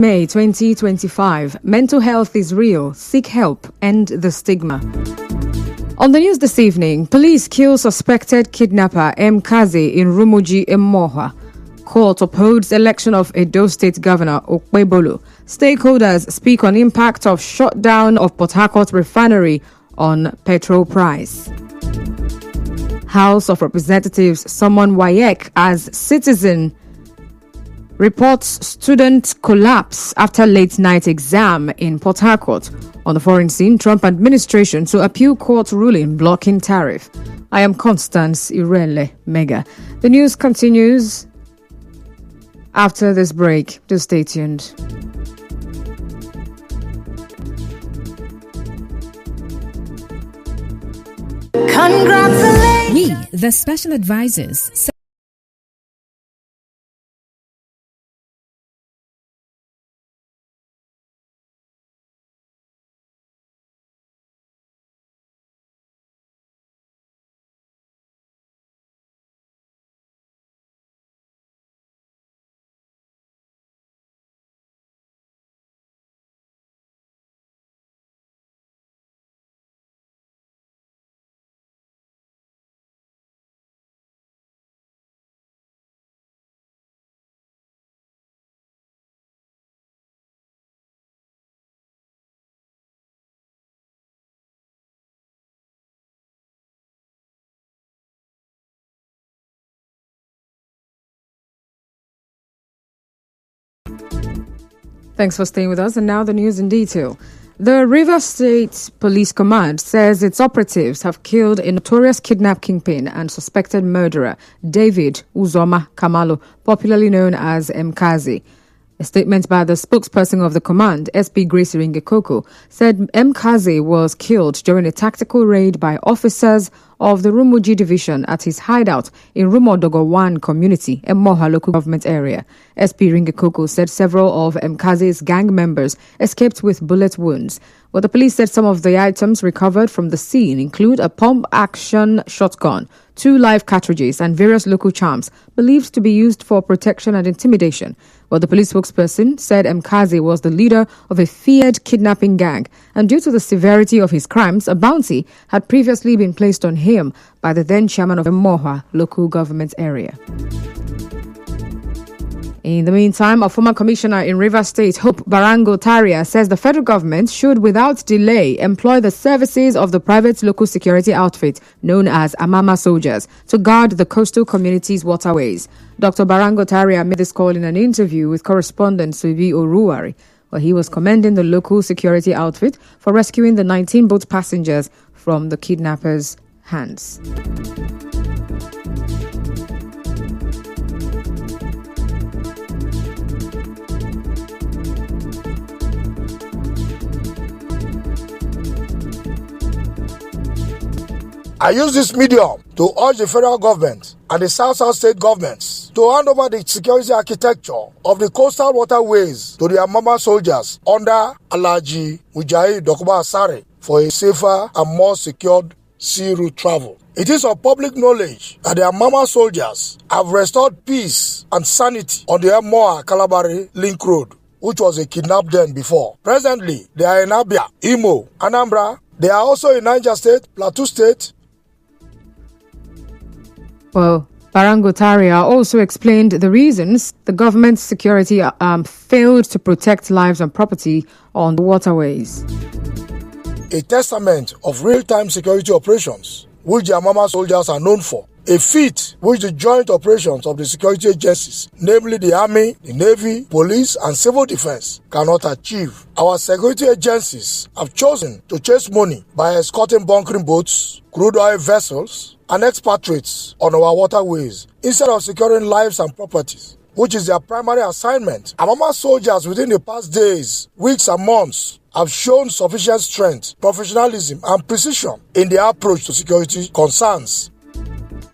May 2025. Mental health is real. Seek help. End the stigma. On the news this evening, police kill suspected kidnapper M. Kazi in Rumuji, Emoha. Court upholds election of Edo State Governor Okpebolo. Stakeholders speak on impact of shutdown of Port Harcourt refinery on petrol price. House of Representatives summon WAEC as citizen. Reports student collapse after late night exam in Port Harcourt. On the foreign scene, Trump administration to appeal court ruling blocking tariff. I am Constance Irele Mega. The news continues after this break. Do stay tuned. Congratulations! We, the special advisors. Thanks for staying with us. And now the news in detail. The Rivers State Police Command says its operatives have killed a notorious kidnap kingpin and suspected murderer, David Uzoma Kamalo, popularly known as Mkazi. A statement by the spokesperson of the command, SP Grace Ringekoko, said Mkazi was killed during a tactical raid by officers of the Rumuji division at his hideout in Rumodogo 1 community, Emoha local government area. SP Ringekoko said several of Mkazi's gang members escaped with bullet wounds. But the police said some of the items recovered from the scene include a pump-action shotgun, 2 live cartridges, and various local charms believed to be used for protection and intimidation. But the police spokesperson said Mkazi was the leader of a feared kidnapping gang, and due to the severity of his crimes, a bounty had previously been placed on him by the then chairman of Emoha local government area. In the meantime, a former commissioner in Rivers State, Hope Barango Taria, says the federal government should without delay employ the services of the private local security outfit known as Amama Soldiers to guard the coastal community's waterways. Dr. Barango Taria made this call in an interview with correspondent Subi Oruwari, where he was commending the local security outfit for rescuing the 19 boat passengers from the kidnappers' hands. I use this medium to urge the federal government and the South state governments to hand over the security architecture of the coastal waterways to the Amama soldiers under Alhaji Mujahi Dokuba Asare for a safer and more secured sea route travel. It is of public knowledge that the Amama soldiers have restored peace and sanity on the Emoha-Kalabari Link Road, which was a kidnap den before. Presently, they are in Abia, Imo, Anambra. They are also in Niger State, Plateau State. Well, Barango Taria also explained the reasons the government's security failed to protect lives and property on the waterways. A testament of real-time security operations, which the Amama soldiers are known for. A feat which the joint operations of the security agencies, namely the Army, the Navy, Police, and Civil Defense, cannot achieve. Our security agencies have chosen to chase money by escorting bunkering boats, crude oil vessels, and expatriates on our waterways instead of securing lives and properties, which is their primary assignment. Amama soldiers within the past days, weeks, and months have shown sufficient strength, professionalism, and precision in their approach to security concerns.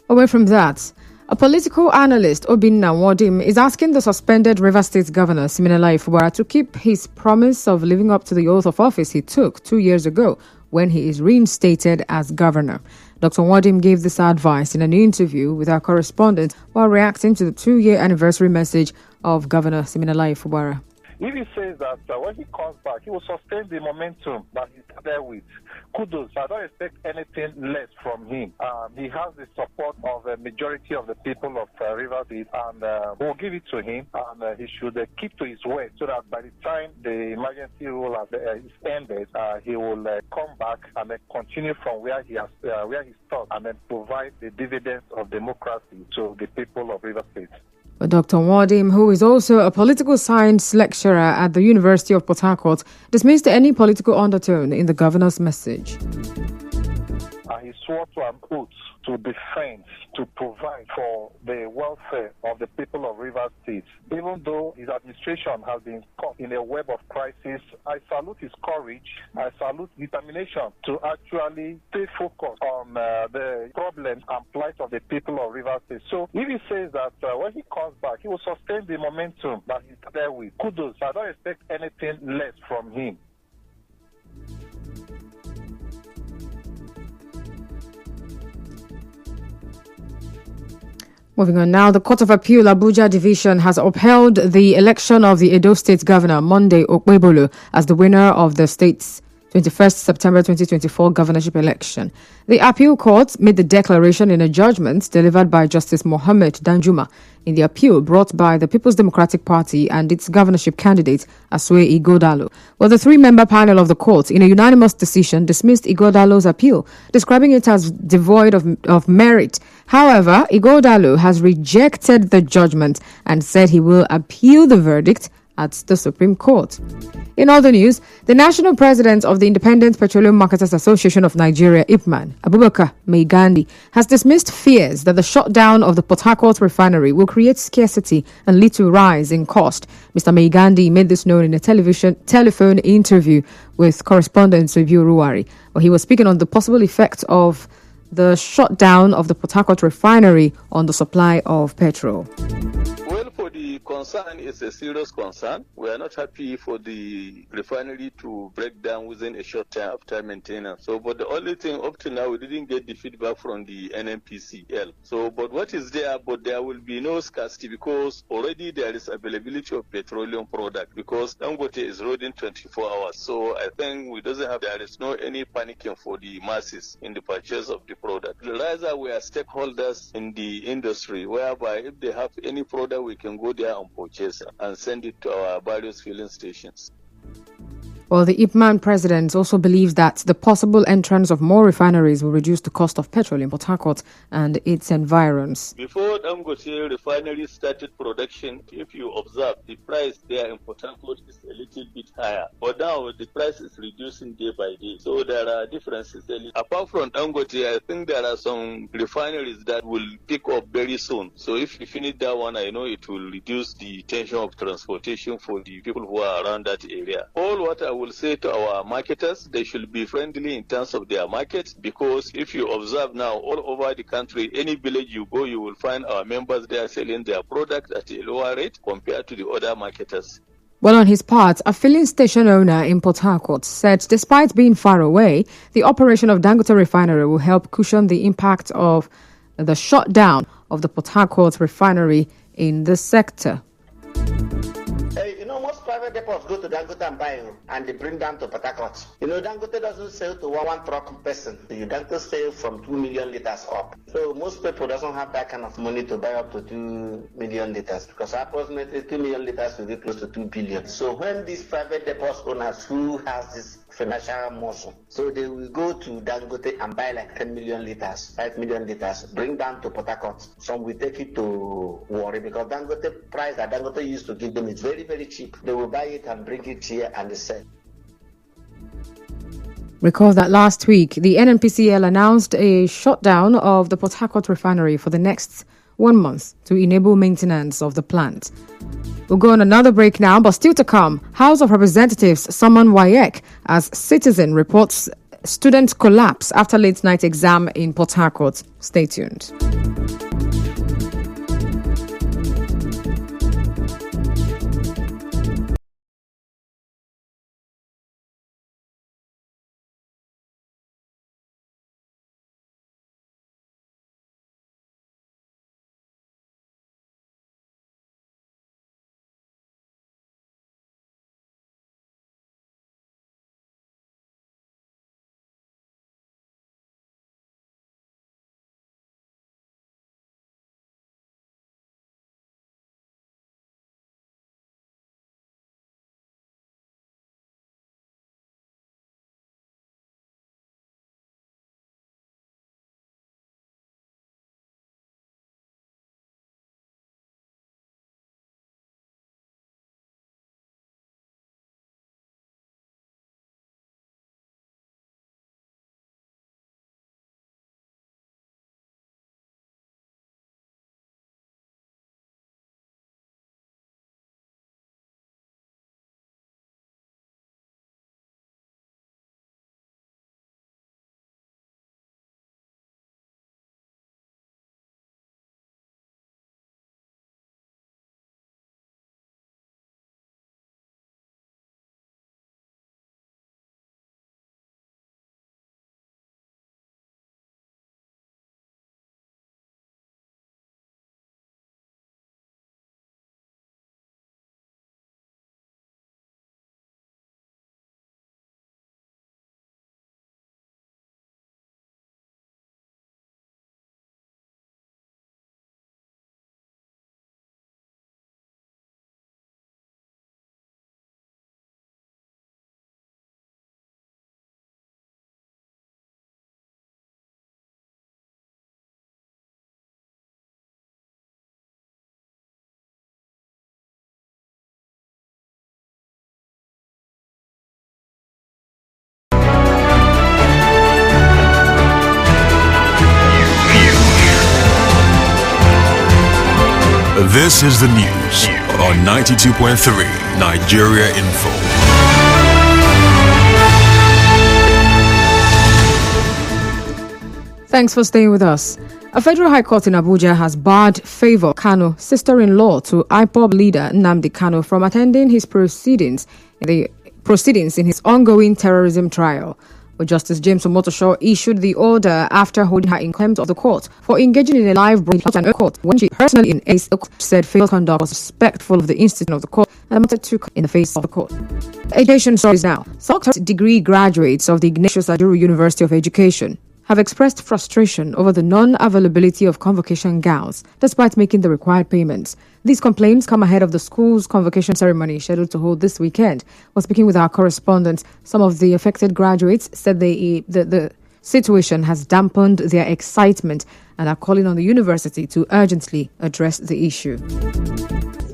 Away from that, a political analyst, Obinna Wadim, is asking the suspended Rivers State Governor, Siminalayi Fubara, to keep his promise of living up to the oath of office he took 2 years ago when he is reinstated as governor. Dr. Wadim gave this advice in an interview with our correspondent while reacting to the 2-year anniversary message of Governor Siminalayi Fubara. If he says that when he comes back, he will sustain the momentum that he's there with, kudos. I don't expect anything less from him. He has the support of a majority of the people of Rivers State, and we'll give it to him, and he should keep to his word so that by the time the emergency rule is ended, he will come back and then continue from where he stopped, and then provide the dividends of democracy to the people of Rivers State. But Dr. Nwadim, who is also a political science lecturer at the University of Port Harcourt, dismissed any political undertone in the governor's message. He swore to an oath to defend, to provide for the welfare of the people of Rivers State. Even though his administration has been caught in a web of crisis, I salute his courage, I salute determination to actually stay focused on the problems and plight of the people of Rivers State. So if he says that when he comes back, he will sustain the momentum that he's there with, kudos. I don't expect anything less from him. Moving on now, the Court of Appeal Abuja Division has upheld the election of the Edo State Governor Monday Okpebholo as the winner of the state's 21st September 2024 governorship election. The appeal court made the declaration in a judgment delivered by Justice Mohammed Danjuma in the appeal brought by the People's Democratic Party and its governorship candidate, Asue Ighodalo. Well, the three-member panel of the court, in a unanimous decision, dismissed Ighodalo's appeal, describing it as devoid of merit. However, Ighodalo has rejected the judgment and said he will appeal the verdict at the Supreme Court. In other news, the national president of the Independent Petroleum Marketers Association of Nigeria, IPMAN, Abubakar Mai-Gandi, has dismissed fears that the shutdown of the Port Harcourt refinery will create scarcity and lead to a rise in cost. Mr. Mai-Gandi made this known in a telephone interview with correspondent Subiu Ruwari, where he was speaking on the possible effect of the shutdown of the Port Harcourt refinery on the supply of petrol. Well, for the concern, it's a serious concern. We are not happy for the refinery to break down within a short time after maintenance. So, but the only thing up to now, we didn't get the feedback from the NNPCL. So, but what is there? But there will be no scarcity because already there is availability of petroleum product because Dangote is running 24 hours. So, I think there is no any panicking for the masses in the purchase of the product. Rather, we are stakeholders in the industry, whereby if they have any product, we can go there and purchase and send it to our various filling stations. Well, the IPMAN president also believes that the possible entrance of more refineries will reduce the cost of petrol in Port Harcourt and its environs. Before Dangote refinery started production, if you observe, the price there in Port Harcourt is a little bit higher. But now the price is reducing day by day. So there are differences. Apart from Dangote, I think there are some refineries that will pick up very soon. So if you finish that one, I know it will reduce the tension of transportation for the people who are around that area. All what I will say to our marketers, they should be friendly in terms of their markets, because if you observe now all over the country, any village you go, you will find our members there selling their product at a lower rate compared to the other marketers. Well, on his part, a filling station owner in Port Harcourt said despite being far away, the operation of Dangote refinery will help cushion the impact of the shutdown of the Port Harcourt refinery in the sector. Most private depots go to Dangote and buy, and they bring down to Port Harcourt. Dangote doesn't sell to one truck person. Dangote sell from 2 million liters up. So most people doesn't have that kind of money to buy up to 2 million liters, because approximately 2 million liters will be close to 2 billion. So when these private depots owners who has this financial muscle, so they will go to Dangote and buy like 10 million liters, 5 million liters, bring down to Port Harcourt. Some will take it to Warri, because Dangote price that Dangote used to give them is very, very cheap. They will buy it and bring it here and they sell. Recall that last week, the NNPCL announced a shutdown of the Port Harcourt refinery for the next 1 month to enable maintenance of the plant. We'll go on another break now, but still to come, House of Representatives summon WAEC as Citizen reports student collapse after late night exam in Port Harcourt. Stay tuned. This is the news on 92.3 Nigeria Info. Thanks for staying with us. A federal high court in Abuja has barred Favour Kano, sister-in-law to IPOB leader Nnamdi Kanu, from attending his proceedings in his ongoing terrorism trial. But Justice James Omotosho issued the order after holding her in contempt of the court for engaging in a live broadcast court when she personally in a said Favour's conduct was respectful of the institution of the court and amounted to in the face of the court. Education stories now. Doctorate degree graduates of the Ignatius Ajuru University of Education have expressed frustration over the non-availability of convocation gowns, despite making the required payments. These complaints come ahead of the school's convocation ceremony scheduled to hold this weekend. While speaking with our correspondent, some of the affected graduates said the situation has dampened their excitement and are calling on the university to urgently address the issue.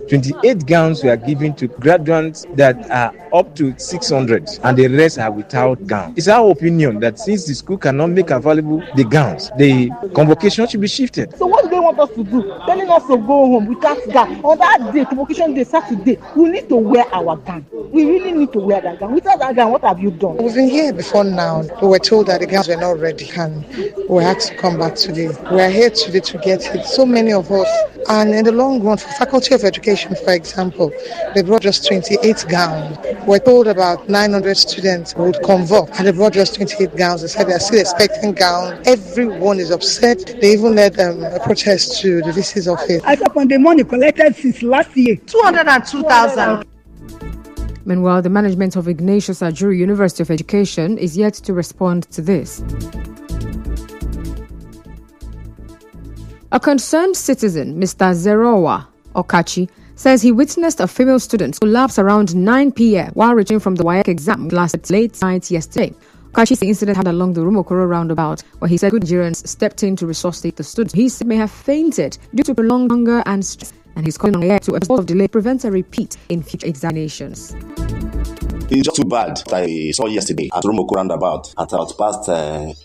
28 gowns were given to graduates that are up to 600 and the rest are without gowns. It's our opinion that since the school cannot make available the gowns, the convocation should be shifted. So what do they want us to do? Telling us to go home without gown. On that day, convocation day, Saturday, we need to wear our gown. We really need to wear that gown. Without that gown, what have you done? We've been here before now. We were told that the gowns were not ready and we had to come back today. We are here today to get it. So many of us. And in the long run, for Faculty of Education, for example, they brought just 28 gowns. We're told about 900 students would convoke, and they brought just 28 gowns. They said they're still expecting gowns. Everyone is upset. They even led a protest to the VC's office. I upon the money collected since last year, 202,000. Meanwhile, the management of Ignatius Ajuru University of Education is yet to respond to this. A concerned citizen, Mr. Zerowa Okachi, says he witnessed a female student collapse around 9 p.m. while returning from the WAEC exam last late night yesterday. Okachi's incident happened along the Rumokoro roundabout, where he said good Nigerians stepped in to resuscitate the student. He said may have fainted due to prolonged hunger and stress, and he's calling on the air to, as a result of delay, prevent a repeat in future examinations. It's just too bad. I saw yesterday at Rumoko roundabout at about past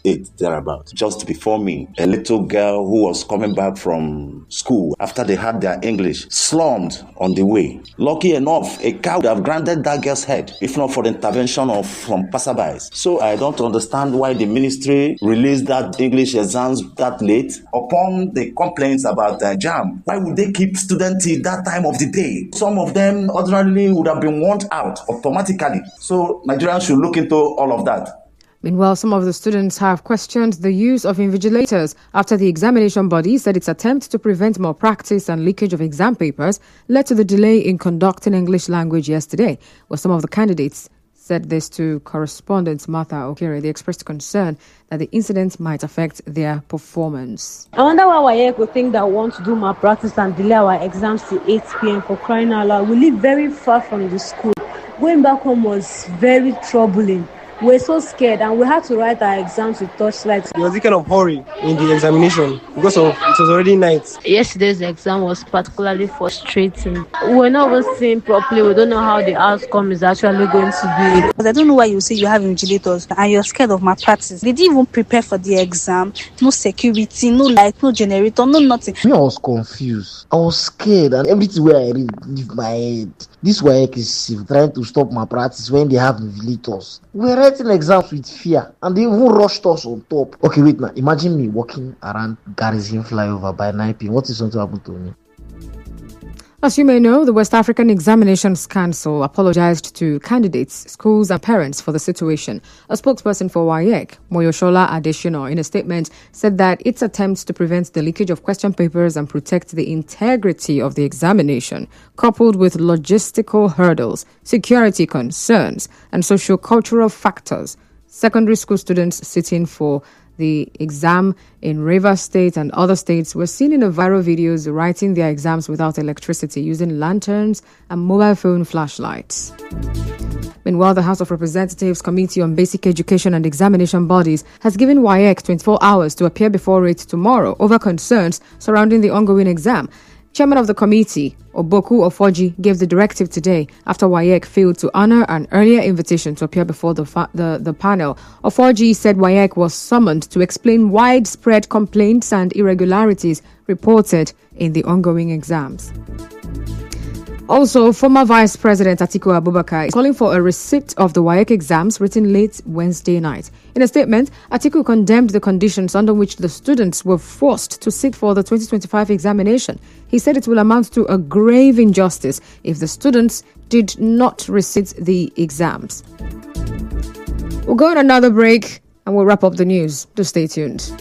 8 thereabout. Just before me, a little girl who was coming back from school after they had their English slumped on the way. Lucky enough, a car would have granted that girl's head if not for the intervention of from passerbys. So I don't understand why the ministry released that English exams that late upon the complaints about the jam. Why would they keep students till that time of the day? Some of them ordinarily would have been warned out automatically. So Nigerians should look into all of that. Meanwhile, some of the students have questioned the use of invigilators after the examination body said its attempt to prevent malpractice and leakage of exam papers led to the delay in conducting English language yesterday, where some of the candidates said this to correspondent Martha Okere. They expressed concern that the incident might affect their performance. I wonder why WAEC would think that we want to do malpractice and delay our exams to 8 p.m. for crying out loud. We live very far from the school. Going back home was very troubling. We're so scared and we had to write our exams with torchlight. There was a kind of hurry in the examination because of it was already night. Yesterday's exam was particularly frustrating. We're not even seeing properly. We don't know how the outcome is actually going to be. I don't know why you say you have invigilators and you're scared of malpractice. They didn't even prepare for the exam. No security, no light, no generator, no nothing. I was confused. I was scared and everything where I read leave my head. This WAEC is trying to stop malpractice when they have invigilators. We're writing exams with fear and they even rushed us on top. Okay, wait now. Imagine me walking around Garrison flyover by 9 p.m. What is going to happen to me? As you may know, the West African Examinations Council apologized to candidates, schools and parents for the situation. A spokesperson for WAEC, Moyoshola Adeshino, in a statement said that its attempts to prevent the leakage of question papers and protect the integrity of the examination, coupled with logistical hurdles, security concerns and socio-cultural factors, secondary school students sitting for the exam in Rivers State and other states were seen in the viral videos writing their exams without electricity using lanterns and mobile phone flashlights. Meanwhile, the House of Representatives Committee on Basic Education and Examination Bodies has given WAEC 24 hours to appear before it tomorrow over concerns surrounding the ongoing exam. Chairman of the committee, Oboku Ofoji, gave the directive today after WAEC failed to honor an earlier invitation to appear before the panel. Ofoji said WAEC was summoned to explain widespread complaints and irregularities reported in the ongoing exams. Also, former Vice President Atiku Abubakar is calling for a receipt of the WAEC exams written late Wednesday night. In a statement, Atiku condemned the conditions under which the students were forced to sit for the 2025 examination. He said it will amount to a grave injustice if the students did not receive the exams. We'll go on another break and we'll wrap up the news. Do stay tuned.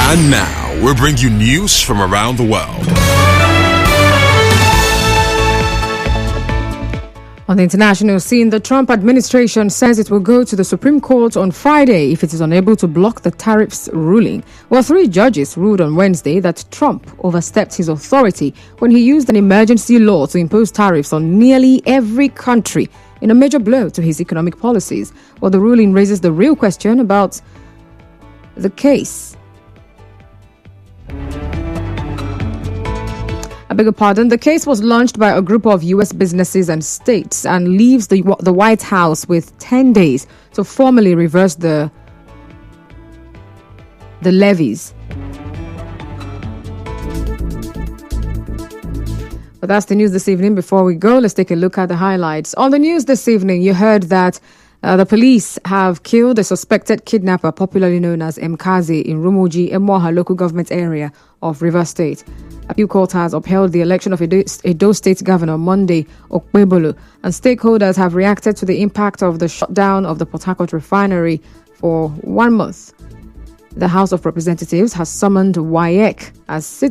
And now, we'll bring you news from around the world. On the international scene, the Trump administration says it will go to the Supreme Court on Friday if it is unable to block the tariffs ruling. Well, 3 judges ruled on Wednesday that Trump overstepped his authority when he used an emergency law to impose tariffs on nearly every country in a major blow to his economic policies. Well, the ruling raises the real question about the case. I beg your pardon. The case was launched by a group of U.S. businesses and states and leaves the White House with 10 days to formally reverse the levies. But that's the news this evening. Before we go, let's take a look at the highlights. On the news this evening, you heard that the police have killed a suspected kidnapper, popularly known as Mkazi, in Rumuji, Emoha local government area of Rivers State. Appeal Court has upheld the election of Edo State Governor Monday Okpebolo, and stakeholders have reacted to the impact of the shutdown of the Port Harcourt refinery for 1 month. The House of Representatives has summoned WAEC as a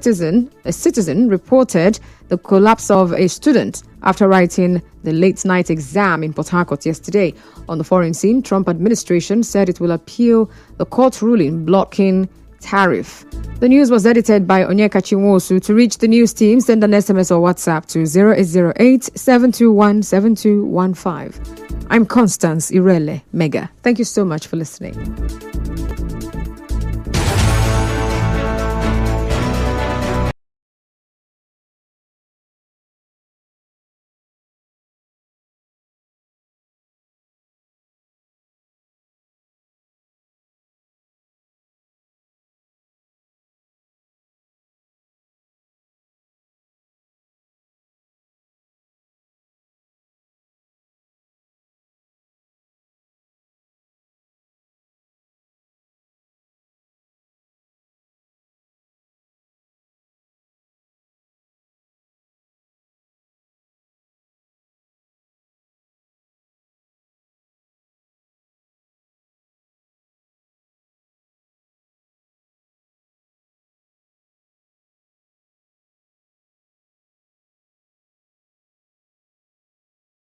citizen reported the collapse of a student after writing the late-night exam in Port Harcourt yesterday. On the foreign scene, Trump administration said it will appeal the court ruling blocking tariff. The news was edited by Onyeka Chinwosu. To reach the news team, send an SMS or WhatsApp to 0808-721-7215. I'm Constance Irele Mega. Thank you so much for listening.